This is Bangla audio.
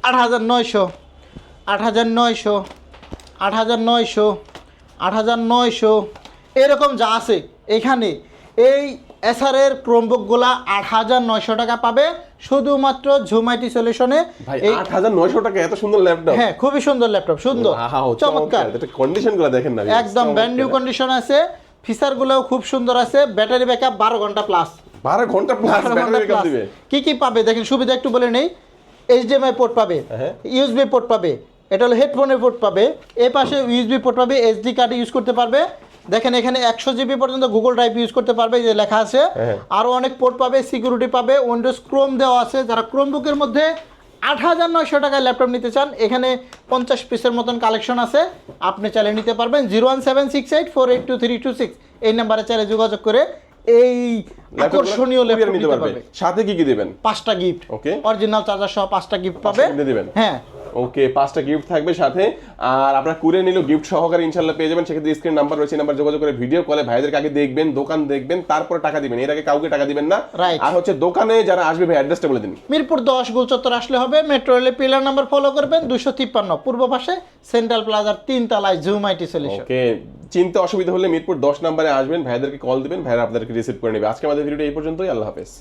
8,900 8,900 8,900 8,900 এরকম যা আছে এখানে এই এসআরের ক্রোমবুকগুলা 8,900 টাকা পাবে শুধুমাত্র জুম আইটি সলিউশনে। ভাই 8,900 টাকা এত সুন্দর ল্যাপটপ? হ্যাঁ, খুবই সুন্দর ল্যাপটপ, সুন্দর চমৎকার। এটা কন্ডিশনগুলো দেখেন না, একদম ব্র্যান্ড নিউ কন্ডিশন আছে, ফিচারগুলোও খুব সুন্দর আছে, ব্যাটারি ব্যাকআপ 12 ঘন্টা প্লাস। 12 ঘন্টা প্লাস ব্যাটারি ব্যাকআপ দিবে। কি কি পাবে দেখেন, সুবিধা একটু বলে নেই। এইচডিএমআই পোর্ট পাবে, ইউএসবি পোর্ট পাবে, এটা হলো হেডফোনের পোর্ট পাবে, এই পাশে ইউএসবি পোর্ট পাবে, এসডি কার্ড ইউজ করতে পারবে। দেখেন এখানে 100 জিবি পর্যন্ত গুগল ড্রাইভ ইউজ করতে পারবে, যে লেখা আছে। আরও অনেক পোর্ট পাবে, সিকিউরিটি পাবে, উইন্ডোজ ক্রোম দেওয়া আছে। যারা ক্রোমবুকের মধ্যে 8,900 টাকায় ল্যাপটপ নিতে চান, এখানে 50 পিসের মতন কালেকশন আছে, আপনি চালিয়ে নিতে পারবেন। 01768482326 এই নাম্বারে চাইলে যোগাযোগ করে এই আকর্ষণীয় ল্যাপটপ নিতে পারবে। সাথে কি কি দিবেন? 5টা গিফট, ওকে, অরিজিনাল চার্জার সহ 5টা গিফট পাবে। হ্যাঁ, ওকে, 5টা গিফট থাকবে সাথে। আর আপনারা কুরিয়ার নিলেও গিফট সহকারে ইনশাআল্লাহ পেয়ে যাবেন। সেক্ষেত্রে স্ক্রিন নাম্বার রয়েছে, নাম্বার যোগাযোগ করে ভিডিও কলে ভাইদেরকে আগে দেখবেন, দোকান দেখবেন, তারপরে টাকা দিবেন, এর আগে কাউকে টাকা দিবেন না। আর হচ্ছে দোকানে যারা আসবে ভাই অ্যাড্রেসটা বলে দিন। মিরপুর 10 গোলচত্বর আসলে হবে, মেট্রো রেলের পিলার নাম্বার ফলো করবেন, 253 পূর্ব পাশে সেন্ট্রাল প্লাজার 3 তলায় জুম আইটি সলিউশন। ওকে, চিনতে অসুবিধা হলে মিরপুর 10 নম্বরে আসবেন, ভাইদেরকে কল দিবেন, ভাইরা আপনাদেরকে রিসিভ করে নেবে। আজকে আমাদের ভিডিওটা এই পর্যন্তই, আল্লাহ হাফেজ।